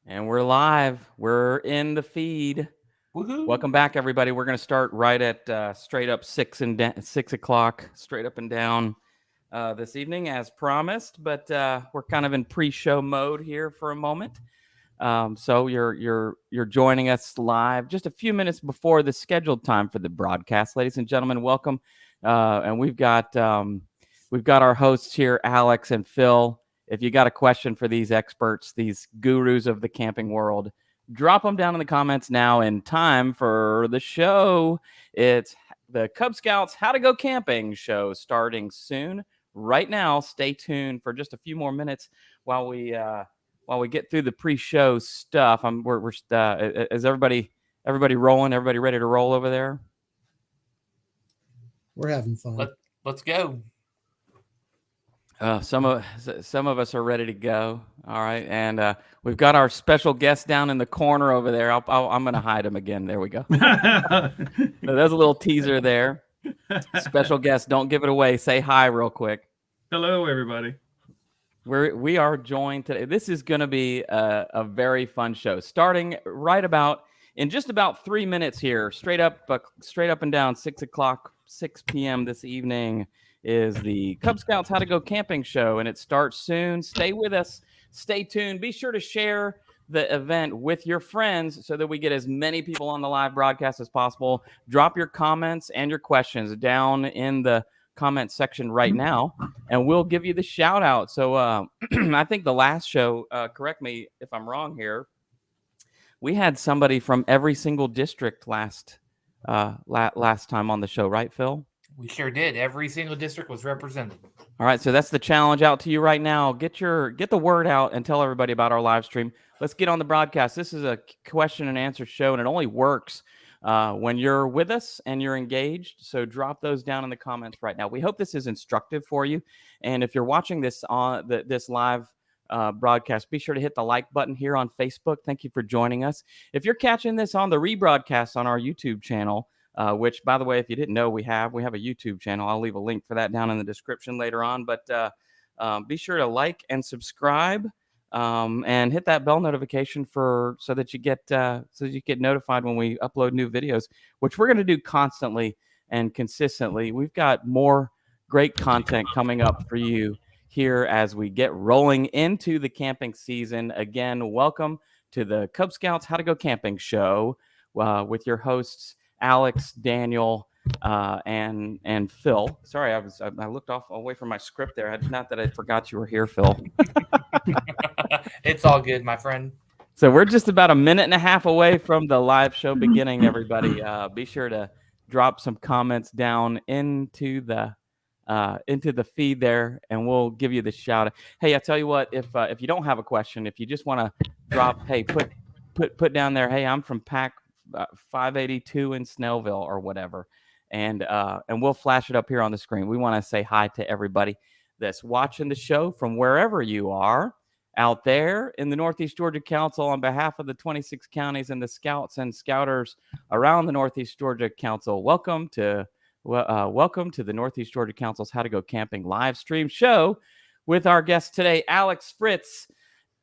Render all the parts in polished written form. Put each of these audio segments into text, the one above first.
And we're live. We're in the feed. Woohoo. Welcome back, everybody. We're going to start right at straight up 6 o'clock, straight up and down this evening, as promised. But we're kind of in pre-show mode here for a moment. So you're joining us live just a few minutes before the scheduled time for the broadcast, ladies and gentlemen. Welcome, and we've got our hosts here, Alex and Phil. If you got a question for these experts, these gurus of the camping world, drop them down in the comments now. In time for the show, it's the Cub Scouts How to Go Camping show starting soon. Right now, stay tuned for just a few more minutes while we get through the pre-show stuff. Is everybody rolling? Everybody ready to roll over there? We're having fun. Let's go. Some of us are ready to go. All right, and we've got our special guest down in the corner over there. I'm going to hide him again. There we go. So there's a little teaser there. Special guest, don't give it away. Say hi real quick. Hello, everybody. We are joined today. This is going to be a very fun show, starting right about in just about 3 minutes here, straight up and down, 6 p.m. this evening is the Cub Scouts How to Go Camping show, and it starts soon. Stay with us. Stay tuned. Be sure to share the event with your friends so that we get as many people on the live broadcast as possible. Drop your comments and your questions down in the comment section right now, and we'll give you the shout out. So I think the last show, correct me if I'm wrong here, we had somebody from every single district last time on the show, right, Phil? We sure did. Every single district was represented. All right, so that's the challenge out to you right now. Get the word out and tell everybody about our live stream. Let's get on the broadcast. This is a question and answer show, and it only works when you're with us and you're engaged. So drop those down in the comments right now. We hope this is instructive for you. And if you're watching this on this live broadcast, be sure to hit the like button here on Facebook. Thank you for joining us. If you're catching this on the rebroadcast on our YouTube channel, which, by the way, if you didn't know, we have a YouTube channel. I'll leave a link for that down in the description later on. But be sure to like and subscribe. And hit that bell notification so that you get notified when we upload new videos, which we're going to do constantly and consistently. We've got more great content coming up for you here as we get rolling into the camping season. Again, welcome to the Cub Scouts How to Go Camping show with your hosts Alex, Daniel, and Phil. Sorry, I looked away from my script there. Not that I forgot you were here, Phil. It's all good, my friend. So we're just about a minute and a half away from the live show beginning, everybody. Be sure to drop some comments down into the feed there, and we'll give you the shout out. Hey, I tell you what, if you don't have a question, if you just want to drop, hey, put down there, hey, I'm from Pack 582 in Snellville or whatever, and we'll flash it up here on the screen. We want to say hi to everybody that's watching the show from wherever you are out there in the Northeast Georgia Council. On behalf of the 26 counties and the scouts and scouters around the Northeast Georgia Council, welcome to the Northeast Georgia Council's How to Go Camping live stream show with our guests today, Alex Fritz,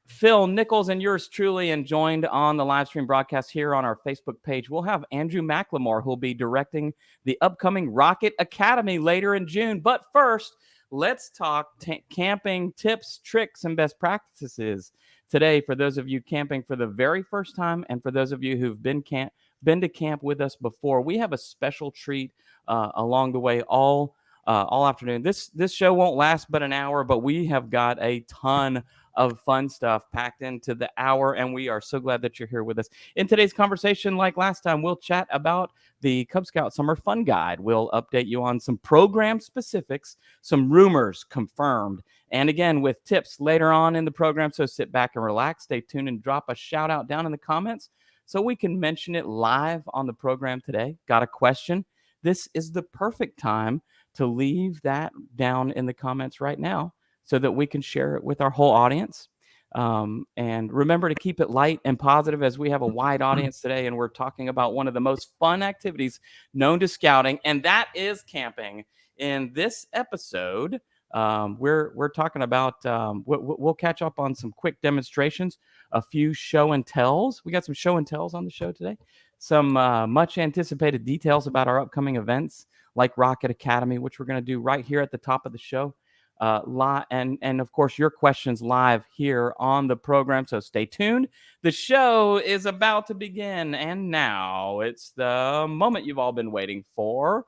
Phil Nichols, and yours truly. And joined on the live stream broadcast here on our Facebook page, we'll have Andrew McLemore, who'll be directing the upcoming Rocket Academy later in June. But first, let's talk camping tips, tricks, and best practices today for those of you camping for the very first time, and for those of you who've been to camp with us before. We have a special treat along the way all afternoon. This show won't last but an hour, but we have got a ton of fun stuff packed into the hour, and we are so glad that you're here with us. In today's conversation, like last time, we'll chat about the Cub Scout Summer Fun Guide. We'll update you on some program specifics, some rumors confirmed, and again, with tips later on in the program. So sit back and relax, stay tuned, and drop a shout out down in the comments so we can mention it live on the program today. Got a question? This is the perfect time to leave that down in the comments right now, so that we can share it with our whole audience. And remember to keep it light and positive, as we have a wide audience today, and we're talking about one of the most fun activities known to scouting, and that is camping. In this episode, We're talking about we'll catch up on some quick demonstrations, a few show and tells. We got some show and tells on the show today. Some much anticipated details about our upcoming events like Rocket Academy, which we're going to do right here at the top of the show. And of course your questions live here on the program, so stay tuned. The show is about to begin, and now it's the moment you've all been waiting for.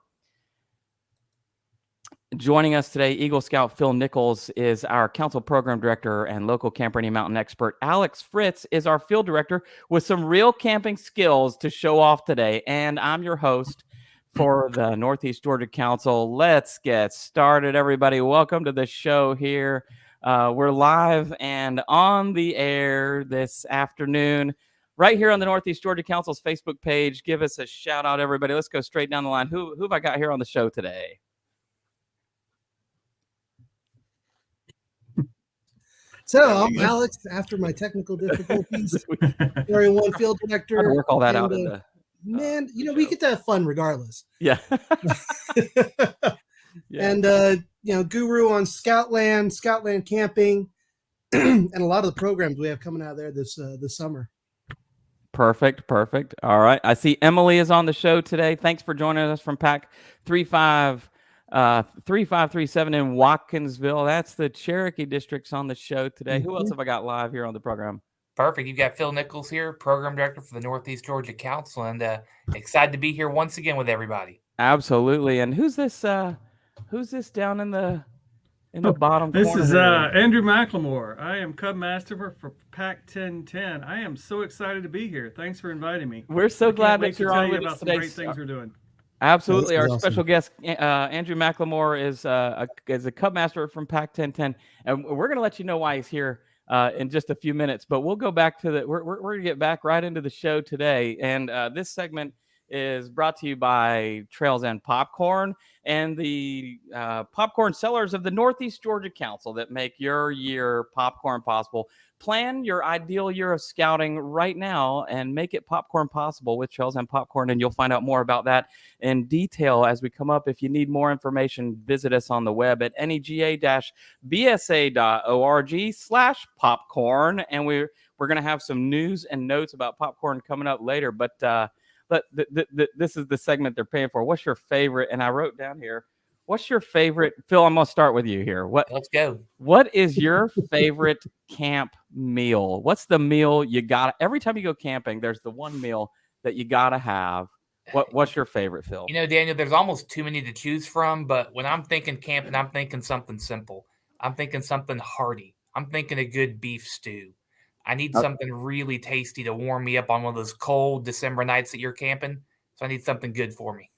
Joining us today, Eagle Scout Phil Nichols is our council program director and local Camp Rainey Mountain expert. Alex Fritz is our field director with some real camping skills to show off today. And I'm your host for the Northeast Georgia Council. Let's get started, everybody. Welcome to the show here. We're live and on the air this afternoon, right here on the Northeast Georgia Council's Facebook page. Give us a shout out, everybody. Let's go straight down the line. Who have I got here on the show today? So I'm Alex. After my technical difficulties, Area 1 field director. I'd work all that out. Man, we get to have fun regardless. Yeah. And guru on Scoutland camping, and a lot of the programs we have coming out there this summer. Perfect. All right. I see Emily is on the show today. Thanks for joining us from Pack 3537 in Watkinsville. That's the Cherokee districts on the show today. Who else have I got live here on the program? Perfect. You've got Phil Nichols here, program director for the Northeast Georgia Council, and excited to be here once again with everybody. Absolutely. And who's this down in the bottom corner? This is Andrew McLemore. I am Cub Master for Pack 1010. I am so excited to be here. Thanks for inviting me. We're so glad that you're on with us today. Great things we're doing. Absolutely. Our awesome. Special guest, Andrew McLemore, is a Cub Master from Pack 1010. And we're going to let you know why he's here in just a few minutes. But we'll go back to we're going to get back right into the show today. And this segment is brought to you by Trails and Popcorn and the popcorn sellers of the Northeast Georgia Council that make your year popcorn possible. Plan your ideal year of scouting right now and make it popcorn possible with Trails and Popcorn. And you'll find out more about that in detail as we come up. If you need more information, visit us on the web at nega-bsa.org/popcorn. And we're going to have some news and notes about popcorn coming up later. But this is the segment they're paying for. What's your favorite? And I wrote down here, what's your favorite? Phil, I'm going to start with you here. Let's go. What is your favorite camp meal? What's the meal you got? Every time you go camping, there's the one meal that you got to have. What's your favorite, Phil? Daniel, there's almost too many to choose from, but when I'm thinking camping, I'm thinking something simple. I'm thinking something hearty. I'm thinking a good beef stew. I need something really tasty to warm me up on one of those cold December nights that you're camping. So I need something good for me.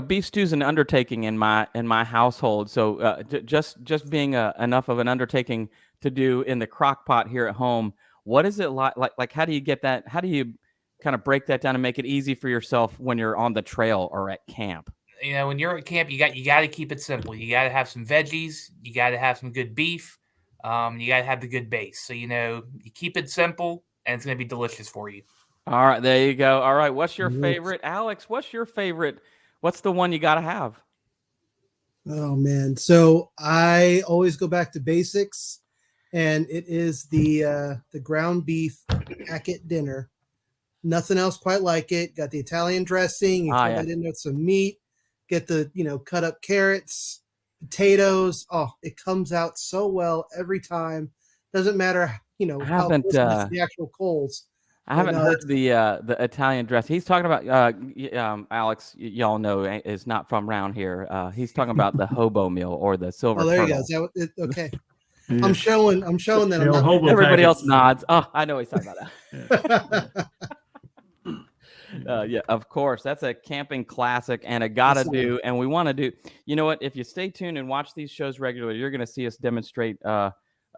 Beef stew's an undertaking in my household. So just being enough of an undertaking to do in the crock pot here at home. What is it like? Like how do you get that? How do you kind of break that down and make it easy for yourself when you're on the trail or at camp? When you're at camp, you got to keep it simple. You got to have some veggies. You got to have some good beef. You got to have the good base. So, you keep it simple and it's going to be delicious for you. All right, there you go. All right, what's your favorite? Alex, what's your favorite? What's the one you got to have? Oh, man. So I always go back to basics, and it is the ground beef packet dinner. Nothing else quite like it. Got the Italian dressing. You put that in with some meat. Get the, cut up carrots, potatoes. Oh, it comes out so well every time. Doesn't matter, how close the actual coals. I haven't heard the Italian dress. He's talking about Alex. Y'all know is not from around here. He's talking about the hobo meal or the silver. Oh, there turtle. you go. Okay. Yeah. I'm showing that. Everybody else nods. Oh, I know he's talking about that. Yeah, of course. That's a camping classic and a gotta do. And we want to do. You know what? If you stay tuned and watch these shows regularly, you're going to see us demonstrate a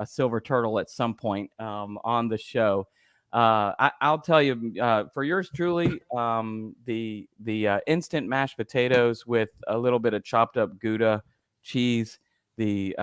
silver turtle at some point on the show. I'll tell you, for yours truly, the instant mashed potatoes with a little bit of chopped up Gouda cheese, the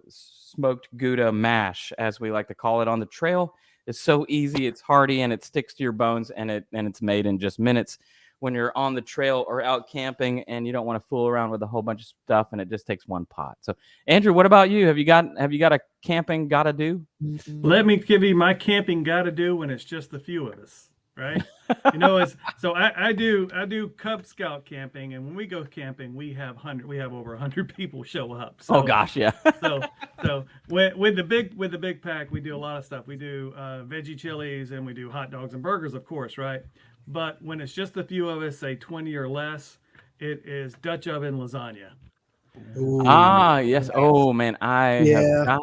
smoked Gouda mash, as we like to call it on the trail, is so easy. It's hearty and it sticks to your bones, and it's made in just minutes. when you're on the trail or out camping and you don't want to fool around with a whole bunch of stuff and it just takes one pot. So Andrew, what about you? Have you got a camping gotta do? Let me give you my camping gotta do when it's just a few of us, right? I do Cub Scout camping, and when we go camping, we have over 100 people show up. So, oh gosh, yeah. so with the big pack, we do a lot of stuff. We do veggie chilies, and we do hot dogs and burgers, of course, right? But when it's just a few of us, say 20 or less, it is Dutch oven lasagna. Ooh. Ah, yes. Oh man, Yeah.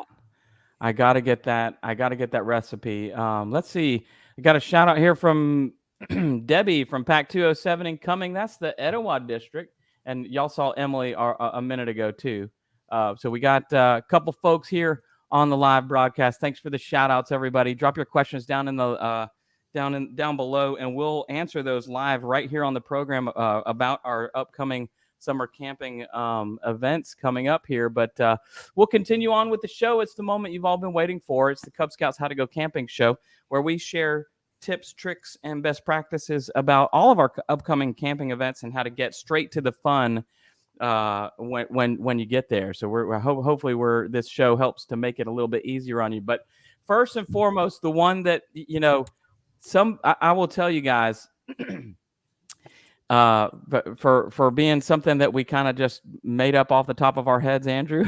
I gotta get that. I gotta get that recipe. Let's see. I got a shout out here from Debbie from Pack 207 in Cumming. That's the Etowah district, and y'all saw Emily a minute ago too. So we got a couple folks here on the live broadcast. Thanks for the shout outs, everybody. Drop your questions down in the down below, and we'll answer those live right here on the program about our upcoming summer camping events coming up here. But we'll continue on with the show. It's the moment you've all been waiting for. It's the Cub Scouts How to Go Camping show, where we share tips, tricks, and best practices about all of our upcoming camping events and how to get straight to the fun when you get there. So hopefully this show helps to make it a little bit easier on you. But first and foremost, the one that I will tell you guys, for being something that we kind of just made up off the top of our heads, Andrew.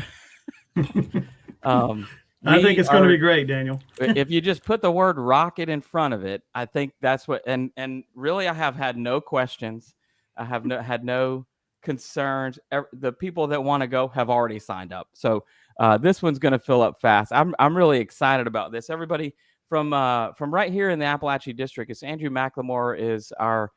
I think it's going to be great, Daniel. If you just put the word rocket in front of it, I think that's what. And really, I have had no questions. I have had no concerns. The people that want to go have already signed up. So this one's going to fill up fast. I'm really excited about this. Everybody from right here in the Appalachia District, it's Andrew McLemore is our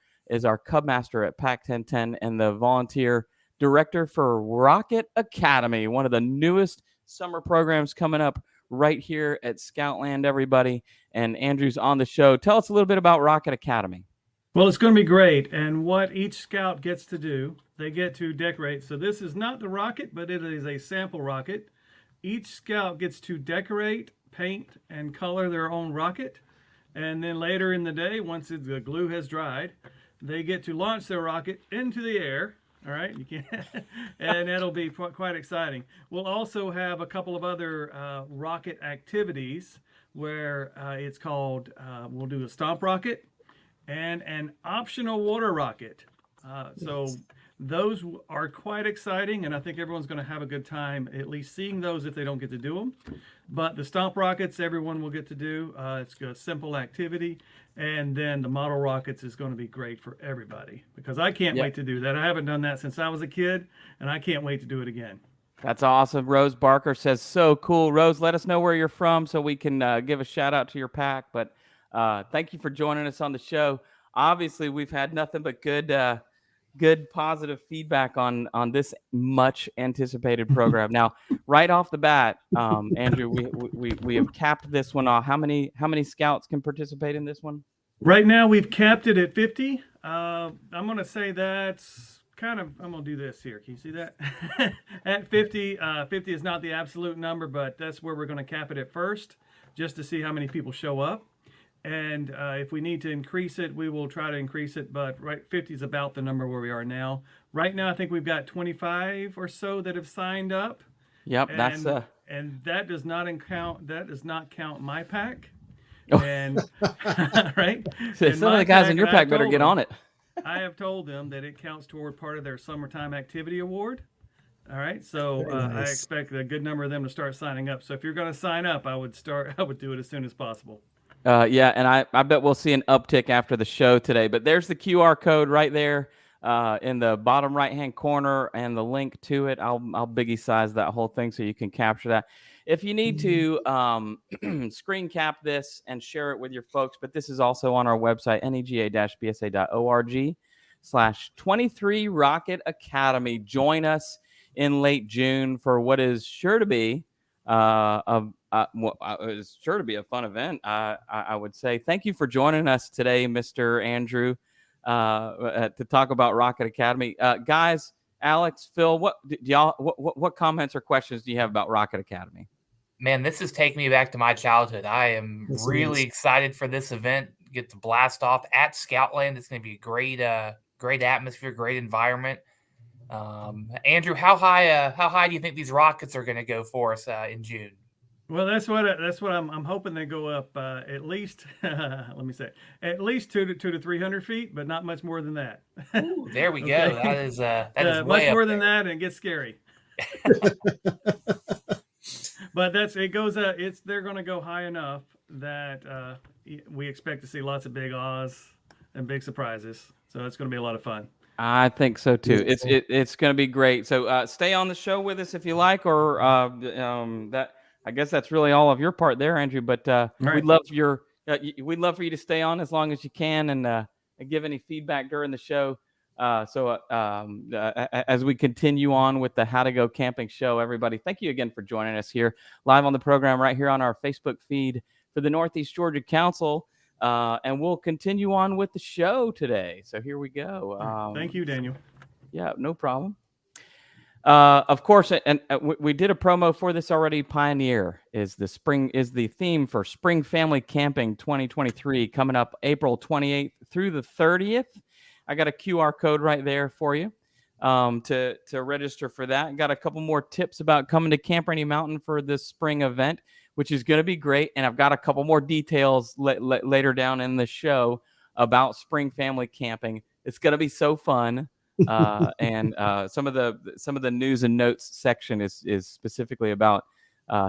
Cub Master at Pack 1010 and the volunteer director for Rocket Academy, one of the newest summer programs coming up right here at Scoutland, everybody. And Andrew's on the show. Tell us a little bit about Rocket Academy. Well, it's going to be great. And what each scout gets to do, they get to decorate. So this is not the rocket, but it is a sample rocket. Each scout gets to decorate, paint, and color their own rocket. And then later in the day, once the glue has dried, they get to launch their rocket into the air. All right, and that'll be quite exciting. We'll also have a couple of other rocket activities where it's called, we'll do a stomp rocket and an optional water rocket. So those are quite exciting, and I think everyone's going to have a good time at least seeing those if they don't get to do them. But the stomp rockets, everyone will get to do. It's a simple activity. And then the model rockets is going to be great for everybody because I can't wait to do that. I haven't done that since I was a kid, and I can't wait to do it again. That's awesome. Rose Barker says, so cool. Rose, let us know where you're from so we can give a shout out to your pack. But thank you for joining us on the show. Obviously, we've had nothing but good positive feedback on this much anticipated program. Now, right off the bat, Andrew, we have capped this one off. How many scouts can participate in this one? Right now, we've capped it at 50. I'm going to say that's kind of, I'm going to do this here. Can you see that? At 50, 50 is not the absolute number, but that's where we're going to cap it at first, just to see how many people show up. And if we need to increase it, we will try to increase it. But 50 is about the number where we are now. Right now, I think we've got 25 or so that have signed up. Yep, and that does not count. That does not count my pack. And right, so some of the guys in your pack better get on it. I have told them that it counts toward part of their summertime activity award. All right, so nice. I expect a good number of them to start signing up. So if you're going to sign up, I would do it as soon as possible. Yeah, and I bet we'll see an uptick after the show today. But there's the QR code right there in the bottom right-hand corner, and the link to it. I'll biggie size that whole thing so you can capture that. If you need to screen cap this and share it with your folks, but this is also on our website, nega-bsa.org/23 Rocket Academy. Join us in late June for what is sure to be it's sure to be a fun event. I would say thank you for joining us today, Mr. Andrew, to talk about Rocket Academy. Guys, Alex, Phil, what comments or questions do you have about Rocket Academy? Man, this is taking me back to my childhood. I am really excited for this event. Get to blast off at Scoutland. It's going to be a great atmosphere, great environment. Andrew, how high do you think these rockets are going to go for us in June? Well, that's what I'm hoping they go up at least. Let me say, at least 200 to 300 feet, but not much more than that. Ooh, there we Okay. go. That is way much more up than there. that, and it gets scary. But it goes. They're going to go high enough that we expect to see lots of big awes and big surprises. So it's going to be a lot of fun. I think so too. Beautiful. It's going to be great. So stay on the show with us if you like, or that I guess that's really all of your part there, Andrew. But Right. we'd love for you to stay on as long as you can and give any feedback during the show. As we continue on with the How to Go Camping show, everybody, thank you again for joining us here live on the program right here on our Facebook feed for the Northeast Georgia Council. And we'll continue on with the show today. So here we go. Thank you, Daniel. Yeah, no problem. Of course, and we did a promo for this already. Pioneer is the theme for Spring Family Camping 2023 coming up April 28th through the 30th. I got a QR code right there for you to register for that. Got a couple more tips about coming to Camp Rainey Mountain for this spring event, which is going to be great. And I've got a couple more details later down in the show about spring family camping. It's going to be so fun. And some of the news and notes section is specifically about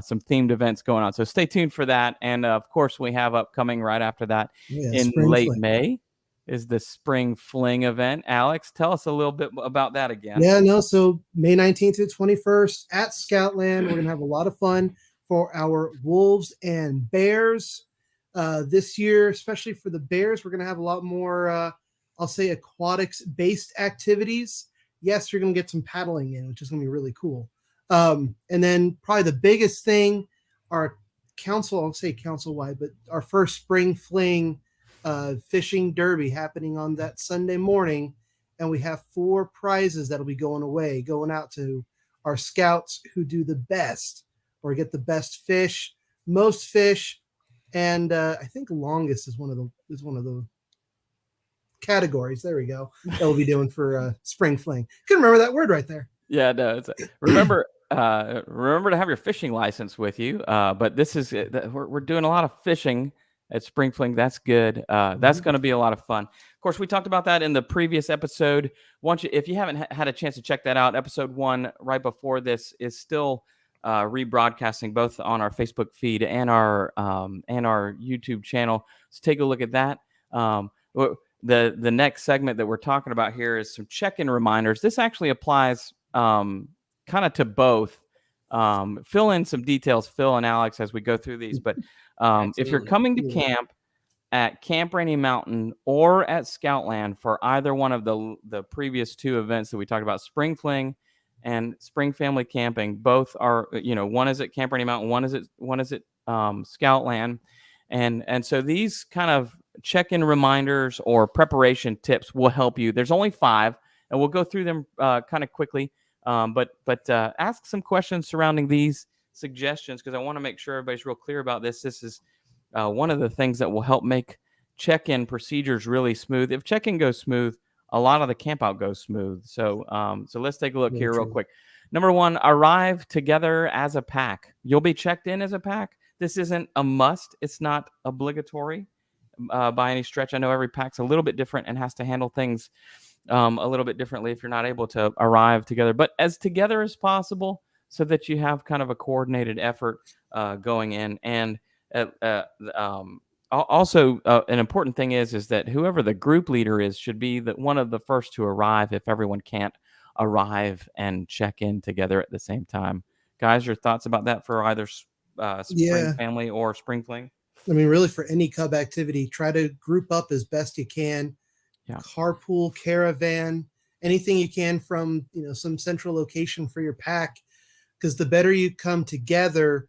some themed events going on. So stay tuned for that. And of course, we have upcoming right after that in late May is the Spring Fling event. Alex, tell us a little bit about that again. Yeah, no. So May 19th to 21st at Scoutland, we're going to have a lot of fun for our wolves and bears. This year, especially for the bears, we're going to have a lot more, I'll say, aquatics-based activities. Yes, you're going to get some paddling in, which is going to be really cool. And then probably the biggest thing, our council, I'll say council-wide, but our first Spring Fling fishing derby happening on that Sunday morning. And we have 4 prizes that'll be going out to our scouts who do the best or get the best fish, most fish, and I think longest is one of the categories. There we go. That we'll be doing for Spring Fling. Couldn't remember that word right there. Yeah, no. Remember to have your fishing license with you. But this is we're doing a lot of fishing at Spring Fling. That's good. That's going to be a lot of fun. Of course, we talked about that in the previous episode. If you haven't had a chance to check that out, episode 1 right before this is still rebroadcasting both on our Facebook feed and our YouTube channel. So take a look at that. The next segment that we're talking about here is some check-in reminders. This actually applies kind of to both. Fill in some details, Phil and Alex, as we go through these. But if you're coming to camp at Camp Rainey Mountain or at Scoutland for either one of the previous 2 events that we talked about, Spring Fling and Spring Family Camping, both are, one is at Camp Rainey Mountain, one is at Scoutland. And so these kind of check-in reminders or preparation tips will help you. There's only 5, and we'll go through them kind of quickly. But ask some questions surrounding these suggestions, because I want to make sure everybody's real clear about this. This is one of the things that will help make check-in procedures really smooth. If check-in goes smooth, a lot of the campout goes smooth. So let's take a look here real quick. Number 1, arrive together as a pack. You'll be checked in as a pack. This isn't a must. It's not obligatory by any stretch. I know every pack's a little bit different and has to handle things a little bit differently if you're not able to arrive together, but as together as possible so that you have kind of a coordinated effort going in. And also an important thing is that whoever the group leader is should be one of the first to arrive if everyone can't arrive and check in together at the same time. Guys, your thoughts about that for either Spring Family or Spring Fling? I mean, really, for any Cub activity, try to group up as best you can. Yeah. Carpool, caravan, anything you can from some central location for your pack, because the better you come together,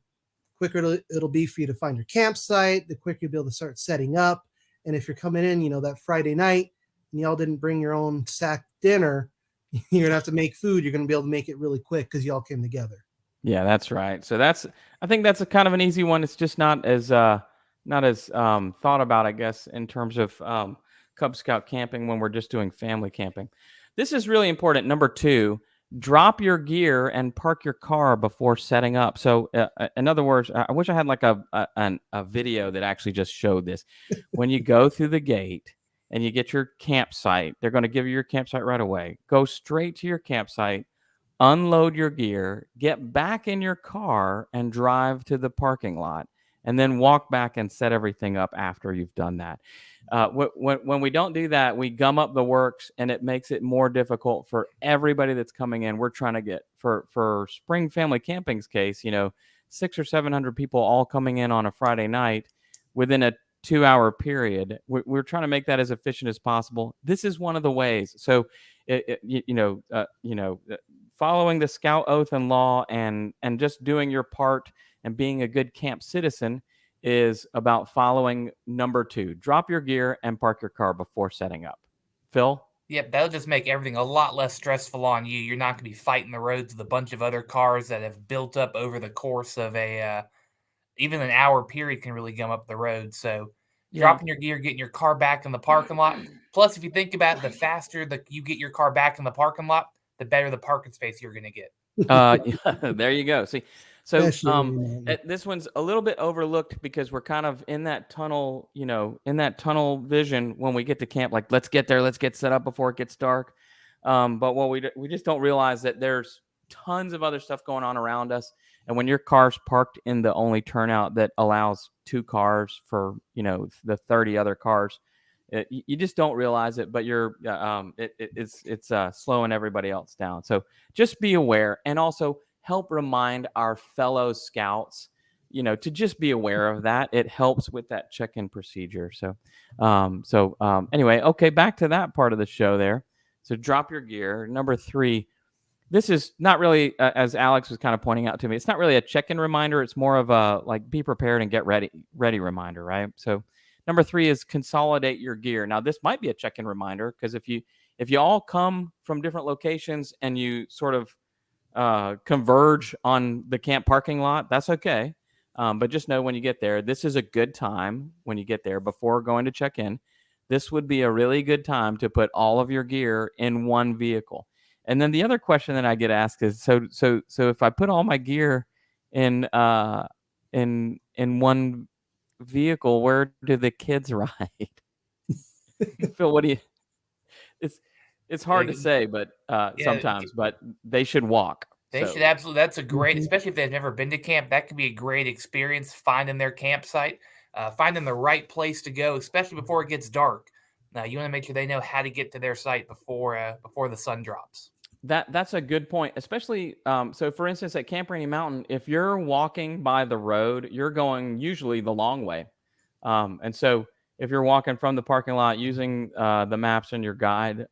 quicker it'll be for you to find your campsite, the quicker you'll be able to start setting up. And if you're coming in, that Friday night and y'all didn't bring your own sack dinner, you're gonna have to make food. You're gonna be able to make it really quick because y'all came together. Yeah, that's right. So I think that's a kind of an easy one. It's just not as thought about, I guess, in terms of Cub Scout camping when we're just doing family camping. This is really important. Number 2, drop your gear and park your car before setting up. So, in other words, I wish I had like a video that actually just showed this. When you go through the gate and you get your campsite, they're going to give you your campsite right away. Go straight to your campsite, unload your gear, get back in your car, and drive to the parking lot, and then walk back and set everything up after you've done that. When we don't do that, we gum up the works, and it makes it more difficult for everybody that's coming in. We're trying to get for spring family camping's case, 600 or 700 people all coming in on a Friday night within a 2-hour period. We're trying to make that as efficient as possible. This is one of the ways. So, following the Scout oath and law and just doing your part and being a good camp citizen is about following number 2. Drop your gear and park your car before setting up. Phil? Yep, that'll just make everything a lot less stressful on you. You're not going to be fighting the roads with a bunch of other cars that have built up over the course of even an hour period can really gum up the road. So dropping your gear, getting your car back in the parking lot. Plus, if you think about it, the faster that you get your car back in the parking lot, the better the parking space you're going to get. There you go. See, so Especially, this one's a little bit overlooked because we're kind of in that tunnel, vision when we get to camp. Like, let's get there, let's get set up before it gets dark. But what we just don't realize that there's tons of other stuff going on around us. And when your car's parked in the only turnout that allows 2 cars for the 30 other cars, you just don't realize it. But it's slowing everybody else down. So just be aware, and also help remind our fellow scouts, to just be aware of that. It helps with that check-in procedure. So anyway, okay, back to that part of the show there. So drop your gear. Number 3, this is not really, as Alex was kind of pointing out to me, it's not really a check-in reminder. It's more of a be prepared and get ready reminder, right? So number 3 is consolidate your gear. Now, this might be a check-in reminder because if you all come from different locations and you sort of converge on the camp parking lot, that's okay. But just know when you get there, this is a good time when you get there before going to check in. This would be a really good time to put all of your gear in one vehicle. And then the other question that I get asked is, so if I put all my gear in one vehicle, where do the kids ride? Phil, what do you? It's hard to say, but sometimes, but they should walk. They should absolutely. That's a great, especially if they've never been to camp. That could be a great experience, finding their campsite, finding the right place to go, especially before it gets dark. Now, you want to make sure they know how to get to their site before the sun drops. That's a good point, especially so for instance at Camp Rainey Mountain, if you're walking by the road, you're going usually the long way. And so if you're walking from the parking lot using the maps and your guide,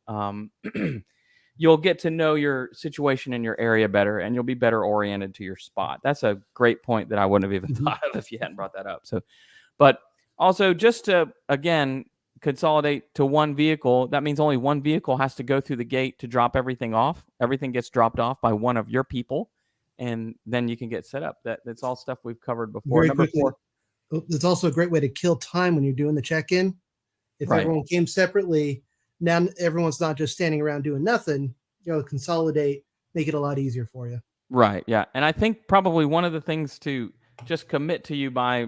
you'll get to know your situation in your area better, and you'll be better oriented to your spot. That's a great point that I wouldn't have even thought of if you hadn't brought that up. So, but also just to, again, consolidate to one vehicle, that means only one vehicle has to go through the gate to drop everything off. Everything gets dropped off by one of your people, and then you can get set up. That's all stuff we've covered before. Very Number quickly, 4. It's also a great way to kill time when you're doing the check-in. If Right. everyone came separately, now everyone's not just standing around doing nothing. Consolidate, make it a lot easier for you. Right. Yeah. And I think probably one of the things to just commit to you by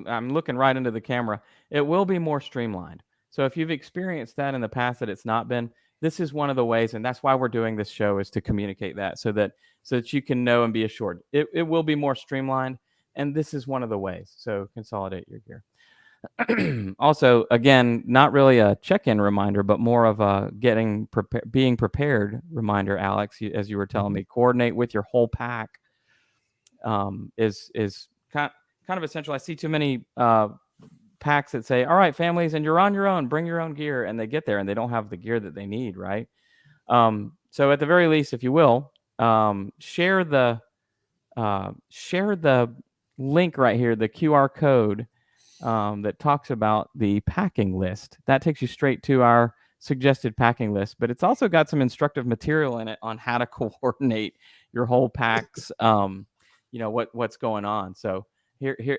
I'm looking right into the camera, it will be more streamlined. So if you've experienced that in the past that it's not been, this is one of the ways, and that's why we're doing this show, is to communicate that so that you can know and be assured. It will be more streamlined, and this is one of the ways. So consolidate your gear. Also, again, not really a check-in reminder, but more of a being prepared reminder, Alex, as you were telling me. Coordinate with your whole pack is kind of essential. I see too many packs that say, all right, families, and you're on your own, bring your own gear, and they get there and they don't have the gear that they need, right? So at the very least, if you will, share the link right here, the QR code that talks about the packing list. That takes you straight to our suggested packing list, but it's also got some instructive material in it on how to coordinate your whole packs, what's going on. So Here,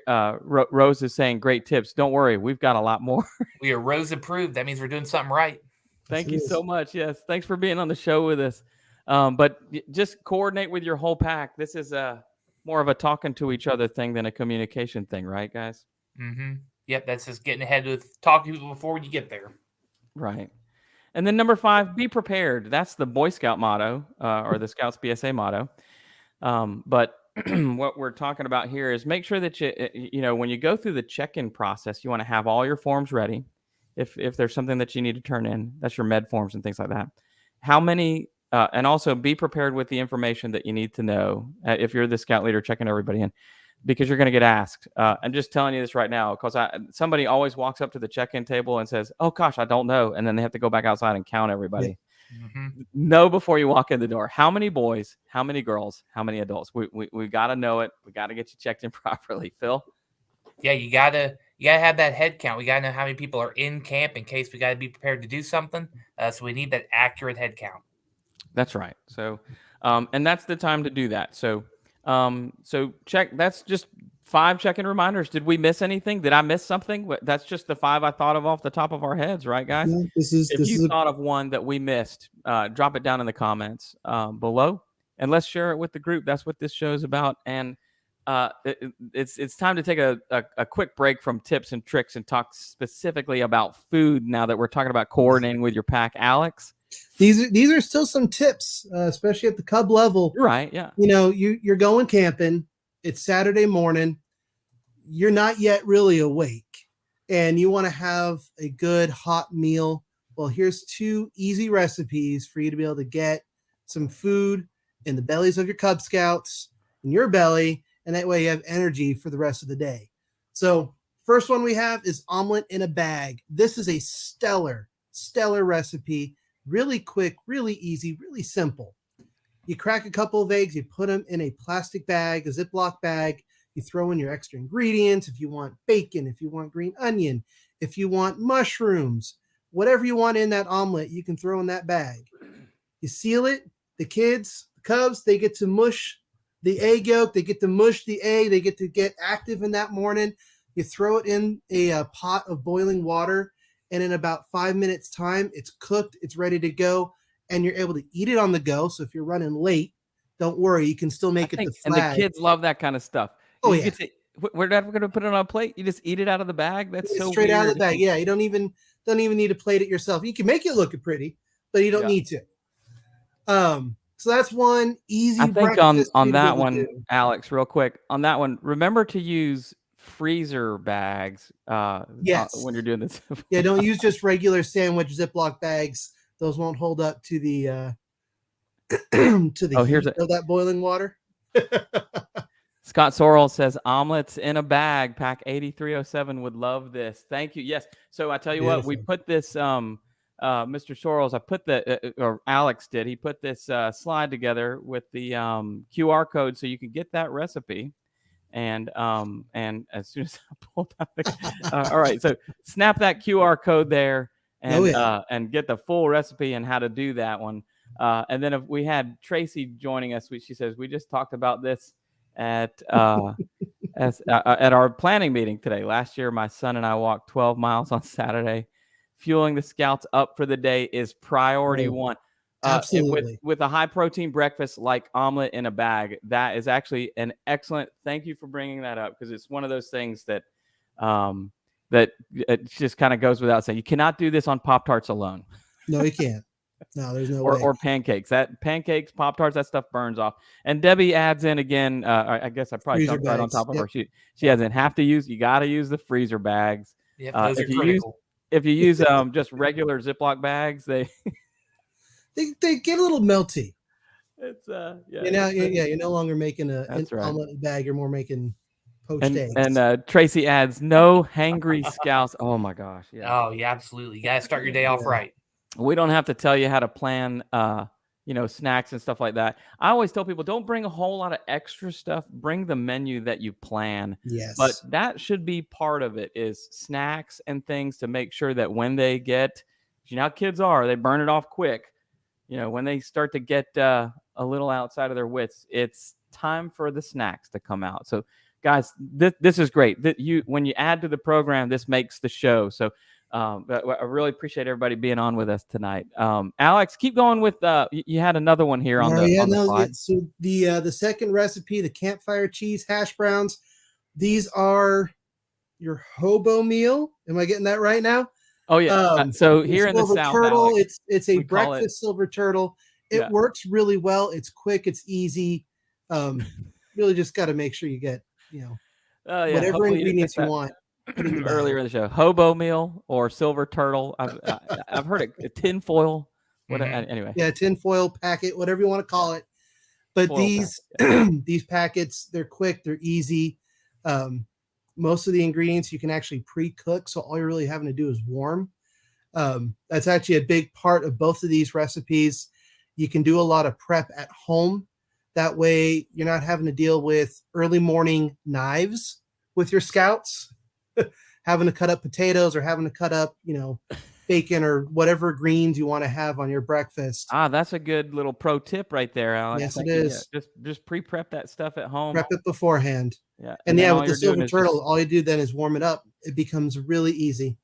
Rose is saying great tips. Don't worry, we've got a lot more. We are Rose approved. That means we're doing something right. Thank you so much. Yes, thanks for being on the show with us. But just coordinate with your whole pack. This is more of a talking to each other thing than a communication thing, right, guys? Mm-hmm. Yep, that's just getting ahead with talking to people before you get there. Right. And then number 5, be prepared. That's the Boy Scout motto, or the Scouts BSA motto. But what we're talking about here is make sure that when you go through the check-in process, you want to have all your forms ready. If there's something that you need to turn in, that's your med forms and things like that. How many, and also be prepared with the information that you need to know if you're the scout leader checking everybody in, because you're going to get asked. I'm just telling you this right now because somebody always walks up to the check-in table and says, "Oh gosh, I don't know," and then they have to go back outside and count everybody. Yeah. Mm-hmm. Know before you walk in the door how many boys, how many girls, how many adults. We got to know it. We got to get you checked in properly, Phil. Yeah, you gotta have that head count. We gotta know how many people are in camp in case we gotta be prepared to do something. So we need that accurate head count. That's right. So, and that's the time to do that. So check. That's just 5 check-in reminders. Did we miss anything? Did I miss something? That's just the 5 I thought of off the top of our heads, right, guys? Yeah, if you thought of one that we missed, drop it down in the comments below, and let's share it with the group. That's what this show is about. And it's time to take a quick break from tips and tricks and talk specifically about food now that we're talking about coordinating with your pack. Alex? These are still some tips, especially at the Cub level. You're right, yeah. You're going camping. It's Saturday morning. You're not yet really awake, and you want to have a good hot meal. Well, here's 2 easy recipes for you to be able to get some food in the bellies of your Cub Scouts, in your belly, and that way you have energy for the rest of the day. So first one we have is omelet in a bag. This is a stellar recipe. Really quick, really easy, really simple. You crack a couple of eggs, you put them in a plastic bag, a Ziploc bag. You throw in your extra ingredients. If you want bacon, if you want green onion, if you want mushrooms, whatever you want in that omelet, you can throw in that bag. You seal it. The kids, the Cubs, they get to mush the egg yolk. They get to mush the egg. They get to get active in that morning. You throw it in a pot of boiling water, and in about 5 minutes time, it's cooked. It's ready to go, and you're able to eat it on the go. So if you're running late, don't worry. You can still make it the flag. And the kids love that kind of stuff. Oh, yeah. We're never going to put it on a plate. You just eat it out of the bag. That's so straight weird. Out of the bag. Yeah, you don't even need to plate it yourself. You can make it look pretty, but you don't need to. So that's one easy. I think on that one, Alex, real quick on that one, remember to use freezer bags. Yes. When you're doing this. Yeah, don't use just regular sandwich Ziploc bags. Those won't hold up to the heat of that boiling water. Scott Sorrell says omelets in a bag. Pack 8307 would love this. Thank you. Yes. So I tell you what, we put this. Mr. Sorrells, or Alex did. He put this slide together with the QR code so you can get that recipe. And as soon as I pulled out all right, so snap that QR code there and get the full recipe and how to do that one. And then if we had Tracy joining us, she says we just talked about this at our planning meeting today. Last year, my son and I walked 12 miles on Saturday. Fueling the Scouts up for the day is priority one. Absolutely. With a high protein breakfast like omelet in a bag, that is actually an excellent. Thank you for bringing that up, because it's one of those things that that it just kind of goes without saying. You cannot do this on Pop-Tarts alone. No, you can't. No, there's no way. Or pancakes. Pancakes, Pop-Tarts, that stuff burns off. And Debbie adds in again. I guess I probably jumped right on top of her. She has in have to use. You got to use the freezer bags. Yep, those are critical. If you use just regular Ziploc bags, they get a little melty. It's you're no longer making an omelet bag. You're more making poached eggs. And Tracy adds, no hangry Scouts. Oh my gosh. Yeah. Oh yeah, absolutely. You gotta start your day off right. We don't have to tell you how to plan snacks and stuff like that. I always tell people, don't bring a whole lot of extra stuff. Bring the menu that you plan. Yes. But that should be part of it, is snacks and things to make sure that when they get, how kids are, they burn it off quick. When they start to get a little outside of their wits, it's time for the snacks to come out. So guys, this is great. When you add to the program, this makes the show. So I really appreciate everybody being on with us tonight. Alex, keep going with you had another one here on the slide. So the second recipe, the campfire cheese hash browns, these are your hobo meal. Am I getting that right now? Oh yeah. So here in the South, turtle, Alex, it's a breakfast silver turtle. It works really well. It's quick. It's easy. Really just got to make sure you get whatever hopefully ingredients you want. Earlier in the show, hobo meal or silver turtle. I've heard it. A tinfoil. Anyway. Yeah, tinfoil packet, whatever you want to call it. But these packets, they're quick. They're easy. Most of the ingredients you can actually pre-cook, so all you're really having to do is warm. That's actually a big part of both of these recipes. You can do a lot of prep at home. That way you're not having to deal with early morning knives with your scouts, having to cut up potatoes or having to cut up, bacon or whatever greens you want to have on your breakfast. That's a good little pro tip right there, Alex. Yes, it is. Just pre-prep that stuff at home. Prep it beforehand. Yeah. And with the silver turtle, all you do then is warm it up. It becomes really easy.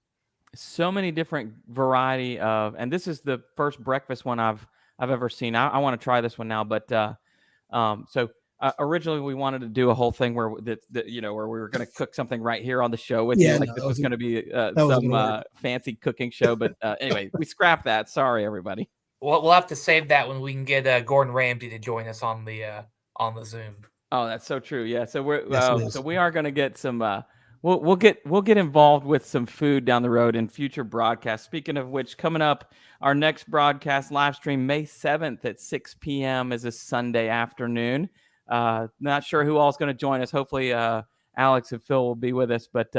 So many different variety of, and this is the first breakfast one I've ever seen. I want to try this one now, but originally we wanted to do a whole thing where where we were going to cook something right here on the show with you. This was going to be some fancy cooking show, but anyway, we scrapped that. Sorry, everybody. We'll have to save that when we can get Gordon Ramsay to join us on the Zoom. Oh, that's so true. Yeah, so we are going to get some. We'll get involved with some food down the road in future broadcasts. Speaking of which, coming up, our next broadcast live stream May 7th at 6 p.m. is a Sunday afternoon. Not sure who all is going to join us. Hopefully, Alex and Phil will be with us, but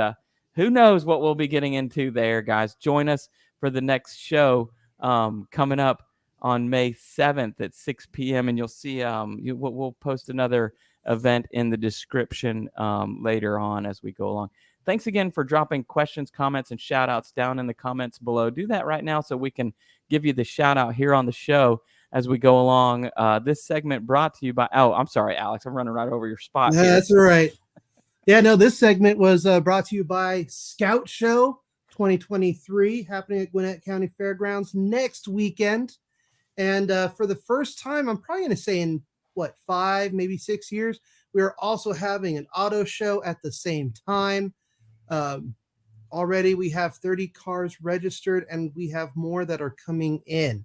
who knows what we'll be getting into there, guys. Join us for the next show coming up on May 7th at 6 p.m. and you'll see we'll post another event in the description later on as we go along. Thanks again for dropping questions, comments, and shout outs down in the comments below. Do that right now so we can give you the shout out here on the show as we go along. This segment brought to you by, I'm sorry, Alex, I'm running right over your spot. Yeah, that's all right. Yeah, no, this segment was brought to you by Scout Show 2023 happening at Gwinnett County Fairgrounds next weekend. And for the first time, I'm probably going to say in 5, maybe 6 years, we are also having an auto show at the same time. Already we have 30 cars registered and we have more that are coming in.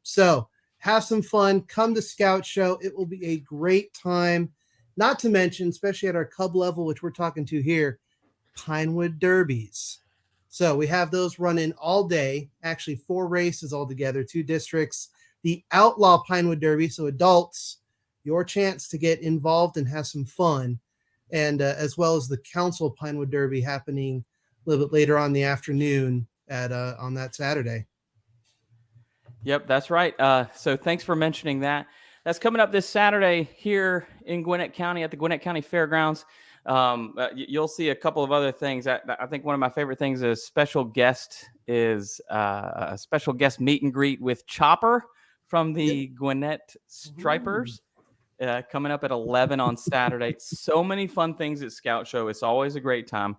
So have some fun, come to Scout Show. It will be a great time, not to mention, especially at our Cub level, which we're talking to here, Pinewood Derbies. So we have those running all day, actually 4 races altogether, 2 districts. The Outlaw Pinewood Derby, so adults, your chance to get involved and have some fun, and as well as the Council Pinewood Derby happening a little bit later on in the afternoon on that Saturday. Yep, that's right. So thanks for mentioning that. That's coming up this Saturday here in Gwinnett County at the Gwinnett County Fairgrounds. You'll see a couple of other things. I think one of my favorite things is a special guest meet and greet with Chopper from the Gwinnett Stripers coming up at 11 on Saturday. So many fun things at Scout Show. It's always a great time.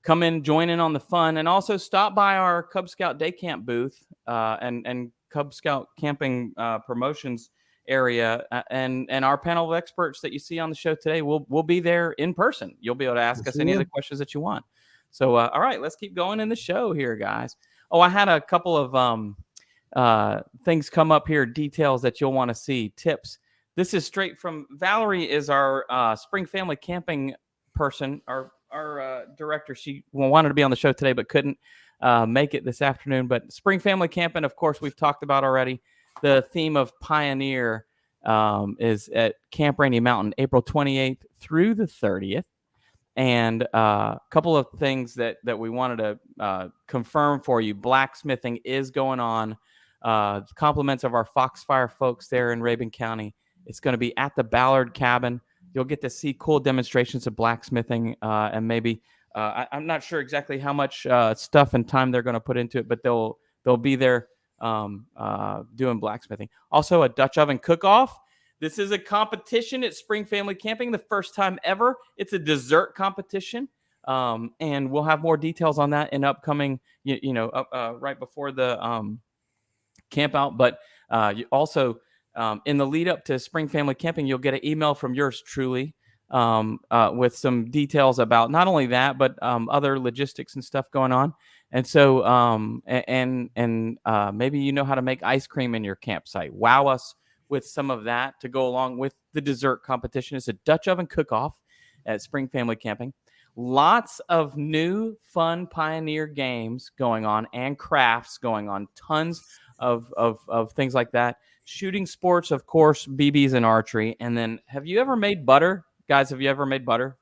Come in, join in on the fun, and also stop by our Cub Scout Day Camp booth and Cub Scout camping promotions area, and our panel of experts that you see on the show today will be there in person. You'll be able to ask us any of the questions that you want. So, all right, let's keep going in the show here, guys. Oh, I had a couple of things come up here, details that you'll want to see, tips. This is straight from Valerie, is our spring family camping person, our director. She wanted to be on the show today but couldn't make it this afternoon. But spring family camping, of course, we've talked about already. The theme of Pioneer is at Camp Rainey Mountain, April 28th through the 30th. And a couple of things that we wanted to confirm for you. Blacksmithing is going on. Compliments of our Foxfire folks there in Rabun County. It's going to be at the Ballard Cabin. You'll get to see cool demonstrations of blacksmithing and maybe I'm not sure exactly how much stuff and time they're going to put into it, but they'll be there doing blacksmithing. Also, a Dutch oven cook-off. This is a competition at Spring Family Camping, the first time ever. It's a dessert competition, and we'll have more details on that in upcoming, right before the camp out. But you also, in the lead up to Spring Family Camping, you'll get an email from yours truly with some details about not only that, but other logistics and stuff going on. And so, maybe you know how to make ice cream in your campsite. Wow us with some of that to go along with the dessert competition. It's a Dutch oven cook-off at Spring Family Camping. Lots of new, fun Pioneer games going on and crafts going on. Tons of things like that. Shooting sports, of course, BBs and archery. And then, have you ever made butter? Guys, have you ever made butter?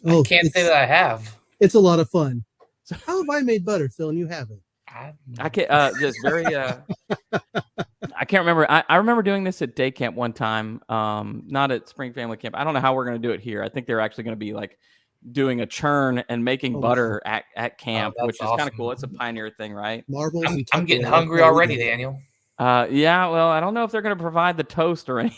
Oh, I can't say that I have. It's a lot of fun. How have I made butter, Phil, and you haven't? I can't just very I can't remember. I remember doing this at day camp one time, not at Spring Family Camp. I don't know how we're going to do it here. I think they're actually going to be like doing a churn and making butter at camp, which is kind of cool. It's a Pioneer thing, right? Marbles. I'm getting hungry already, Daniel. Yeah, well, I don't know if they're going to provide the toast or anything.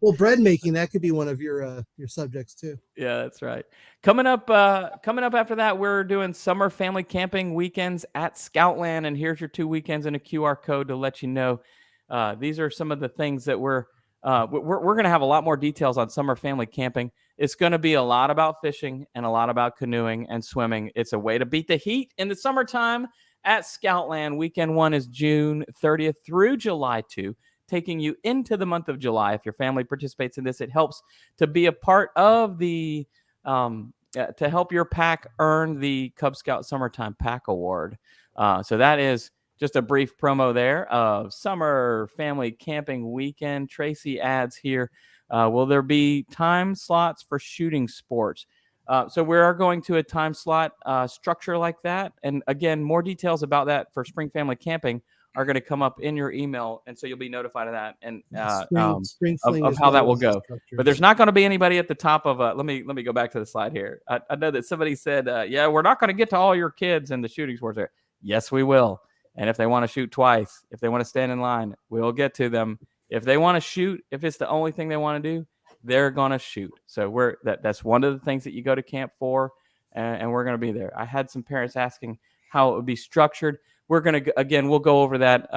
Well, bread making, that could be one of your subjects too. Yeah, that's right. Coming up after that, we're doing summer family camping weekends at Scoutland, and here's your 2 weekends and a QR code to let you know. These are some of the things that we're going to have a lot more details on summer family camping. It's going to be a lot about fishing and a lot about canoeing and swimming. It's a way to beat the heat in the summertime at Scoutland. Weekend 1 is June 30th through July 2. Taking you into the month of July. If your family participates in this, it helps to be a part of the to help your pack earn the Cub Scout Summertime Pack Award. So that is just a brief promo there of Summer Family Camping Weekend. Tracy adds here, will there be time slots for shooting sports? So we are going to a time slot structure like that. And again, more details about that for Spring Family Camping are going to come up in your email, and so you'll be notified of that and of how that will go. But there's not going to be anybody at the top of let me go back to the slide here. I know that somebody said, yeah, we're not going to get to all your kids in the shooting sports there. Yes, we will. And if they want to shoot twice, if they want to stand in line, we'll get to them. If they want to shoot, if it's the only thing they want to do, they're going to shoot. So that's one of the things that you go to camp for, and we're going to be there. I had some parents asking how it would be structured. We're going to, again, we'll go over that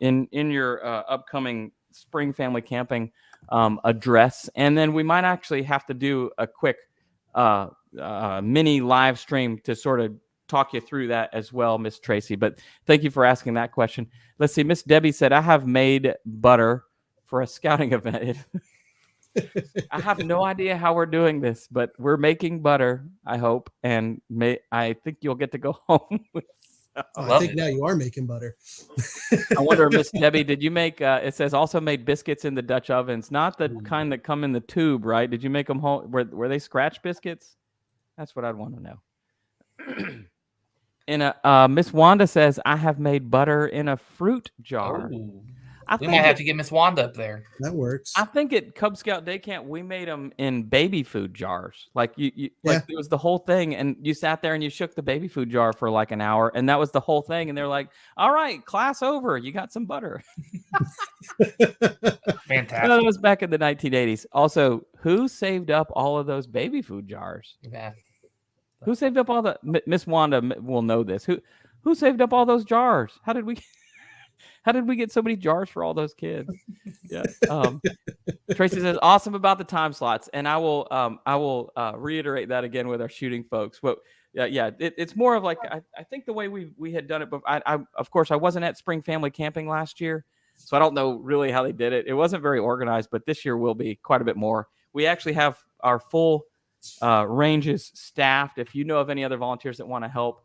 in your upcoming Spring Family Camping address. And then we might actually have to do a quick mini live stream to sort of talk you through that as well, Miss Tracy. But thank you for asking that question. Let's see. Miss Debbie said, I have made butter for a scouting event. I have no idea how we're doing this, but we're making butter, I hope. And I think you'll get to go home with I think now you are making butter. I wonder, Miss Debbie, did you make, it says also made biscuits in the Dutch ovens, not the kind that come in the tube, right? Did you make them home? Were they scratch biscuits? That's what I'd want to know. And Miss Wanda says, I have made butter in a fruit jar. Oh. We might have to get Miss Wanda up there. That works. I think at Cub Scout Day Camp, we made them in baby food jars. Like like it was the whole thing. And you sat there and you shook the baby food jar for like an hour. And that was the whole thing. And they're like, all right, class over. You got some butter. Fantastic. That was back in the 1980s. Also, who saved up all of those baby food jars? Yeah. Who saved up all the, Miss Wanda will know this. Who saved up all those jars? How did we get so many jars for all those kids? Yeah. Tracy says, awesome about the time slots. And I will reiterate that again with our shooting folks. Well, it's more of like, I think the way we had done it, but of course I wasn't at Spring Family Camping last year, so I don't know really how they did it. It wasn't very organized, but this year will be quite a bit more. We actually have our full ranges staffed. If you know of any other volunteers that want to help,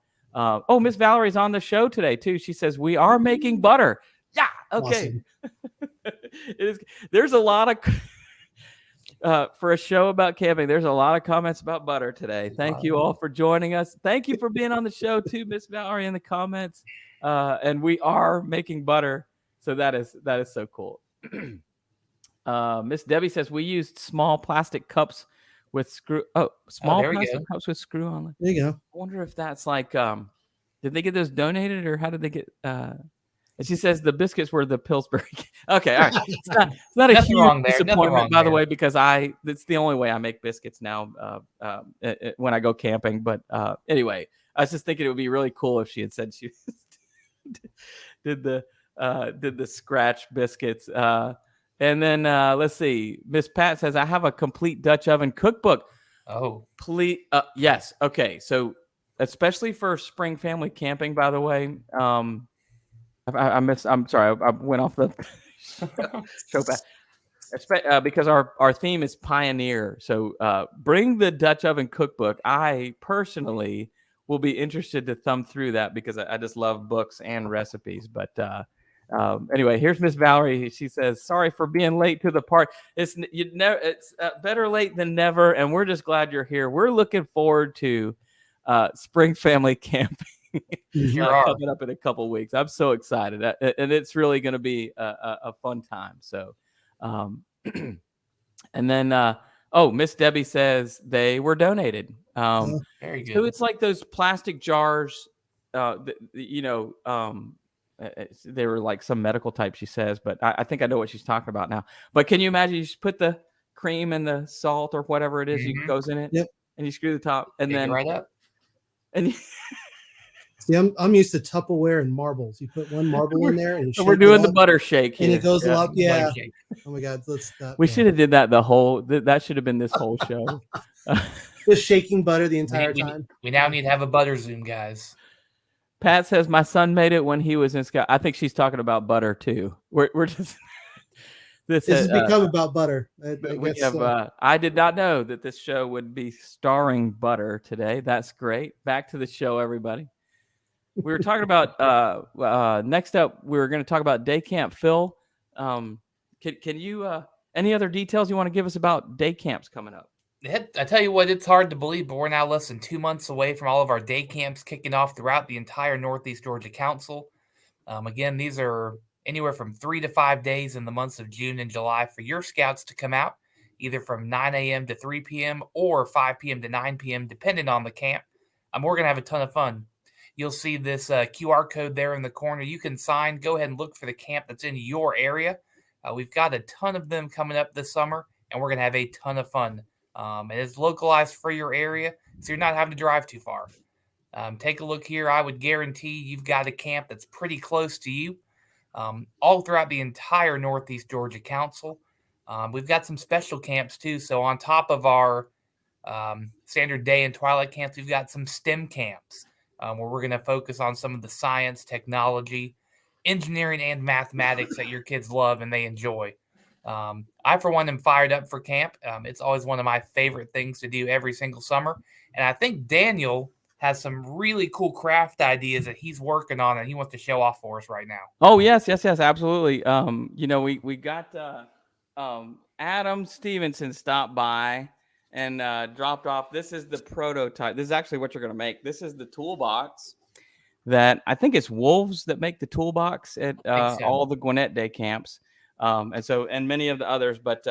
Miss Valerie's on the show today too. She says we are making butter. Yeah. Okay. Awesome. There's a lot of for a show about camping. There's a lot of comments about butter today. Thank you all for joining us. Thank you for being on the show too, Miss Valerie, in the comments. And we are making butter, so that is so cool. Miss Debbie says we used small plastic cups with screw. Plastic cups with screw on them. There you go. I wonder if that's like, did they get those donated or how did they get? And she says the biscuits were the Pillsbury. Okay, all right. It's not a Nothing huge wrong there. Nothing disappointment, wrong by the there. way, because it's the only way I make biscuits now when I go camping. But anyway, I was just thinking it would be really cool if she had said she did the scratch biscuits. And then let's see. Miss Pat says I have a complete Dutch oven cookbook. Oh, Please, yes. Okay, so especially for spring family camping, by the way. I missed. I'm sorry. I went off the show back. Because our theme is pioneer. So bring the Dutch oven cookbook. I personally will be interested to thumb through that because I just love books and recipes. But anyway, here's Miss Valerie. She says, "Sorry for being late to the party. It's better late than never, and we're just glad you're here. We're looking forward to spring family camping." Coming up in a couple of weeks. I'm so excited, and it's really going to be a fun time. So, and then Miss Debbie says they were donated. very good. So it's like those plastic jars. They were like some medical type. She says, but I think I know what she's talking about now. But can you imagine? You just put the cream and the salt or whatever it is goes in it, and you screw the top, and then right up, and. See, I'm used to Tupperware and marbles. You put one marble in there, and so we're doing the butter shake here. And it goes a lot. Yeah. Shake. Oh my God, let's stop. We should have did that that should have been this whole show. Just shaking butter the entire time. We now need to have a butter Zoom, guys. Pat says my son made it when he was in Scout. I think she's talking about butter too. We're just this has become about butter. I did not know that this show would be starring butter today. That's great. Back to the show, everybody. We were talking about next up. We were going to talk about day camp. Phil, can you any other details you want to give us about day camps coming up? I tell you what, it's hard to believe, but we're now less than 2 months away from all of our day camps kicking off throughout the entire Northeast Georgia Council. Again, these are anywhere from 3 to 5 days in the months of June and July for your scouts to come out, either from 9 a.m. to 3 p.m. or 5 p.m. to 9 p.m., depending on the camp. We're going to have a ton of fun. You'll see this QR code there in the corner. You can sign. Go ahead and look for the camp that's in your area. We've got a ton of them coming up this summer, and we're going to have a ton of fun. And it's localized for your area, so you're not having to drive too far. Take a look here. I would guarantee you've got a camp that's pretty close to you, all throughout the entire Northeast Georgia Council. We've got some special camps, too. So on top of our standard day and twilight camps, we've got some STEM camps. Where we're going to focus on some of the science, technology, engineering, and mathematics that your kids love and they enjoy. I, for one, am fired up for camp. It's always one of my favorite things to do every single summer. And I think Daniel has some really cool craft ideas that he's working on and he wants to show off for us right now. Oh, yes, absolutely. We got Adam Stevenson stopped by and dropped off. This is the prototype. This is actually what you're going to make. This is the toolbox that I think it's Wolves that make the toolbox at all the Gwinnett Day camps. And many of the others, but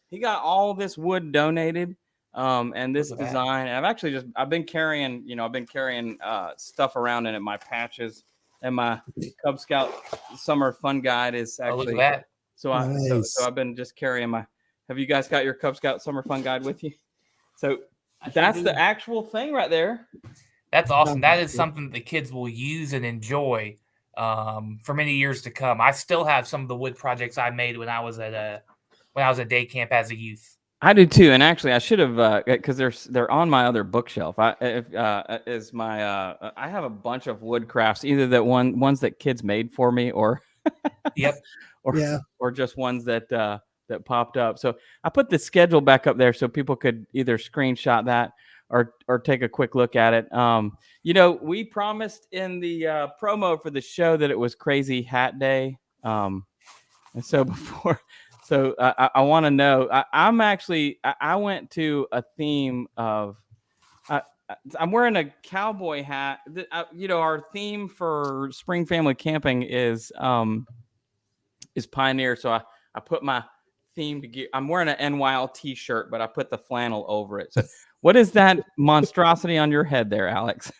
he got all this wood donated and this design. And I've been carrying stuff around in it. My patches and my Cub Scout Summer Fun Guide is actually. Look at that. So I've been just carrying my. Have you guys got your Cub Scout Summer Fun Guide with you? So that's the actual thing right there. That's awesome. That is something that the kids will use and enjoy for many years to come. I still have some of the wood projects I made when I was at day camp as a youth. I do too, and actually, I should have because they're on my other bookshelf. I have a bunch of wood crafts, either ones that kids made for me, or or just ones that popped up. So I put the schedule back up there so people could either screenshot that or take a quick look at it. We promised in the promo for the show that it was Crazy Hat Day, and so before. So I want to know. I went to a theme of. I'm wearing a cowboy hat. Our theme for spring family camping is Pioneer. So I put my theme gear. I'm wearing an NYL t-shirt, but I put the flannel over it. So what is that monstrosity on your head there, Alex?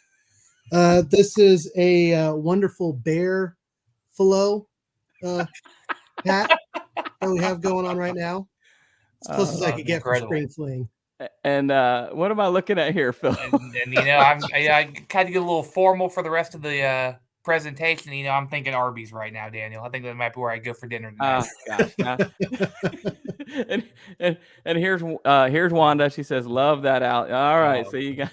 This is a wonderful bear buffalo hat that we have going on right now. As close as I could get for incredible. spring fling. And what am I looking at here, Phil? And I kind of get a little formal for the rest of the presentation. I'm thinking Arby's right now, Daniel. I think that might be where I go for dinner tonight. Gosh. and here's Wanda. She says, "Love that out." All right, so you got.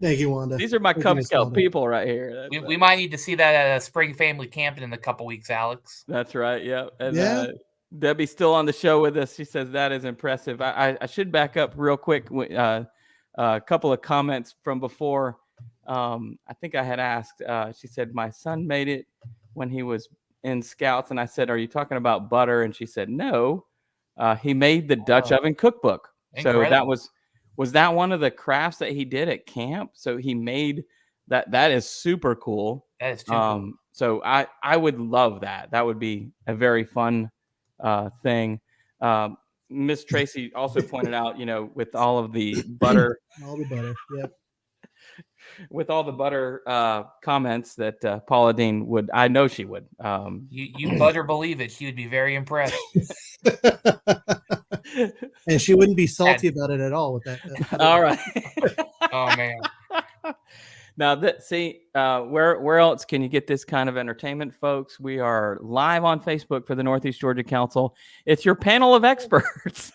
Thank you, Wanda. These are my Cub Scout people right here. We might need to see that at a spring family camping in a couple weeks, Alex. That's right. Yeah. And, Debbie's still on the show with us. She says that is impressive. I should back up real quick. A couple of comments from before. I think I had asked. She said my son made it when he was in Scouts, and I said, "Are you talking about butter?" And she said, "No, he made the Dutch oven cookbook." Incredible. So that was that one of the crafts that he did at camp. So he made that. That is super cool. That is too cool. So I would love that. That would be a very fun thing. Miss Tracy also pointed out, with all of the butter, Yep. with all the butter comments that Paula Dean would, I know she would. You better believe it. She would be very impressed. And she wouldn't be salty about it at all with that. All right. Oh man. Now where else can you get this kind of entertainment, folks? We are live on Facebook for the Northeast Georgia Council. It's your panel of experts.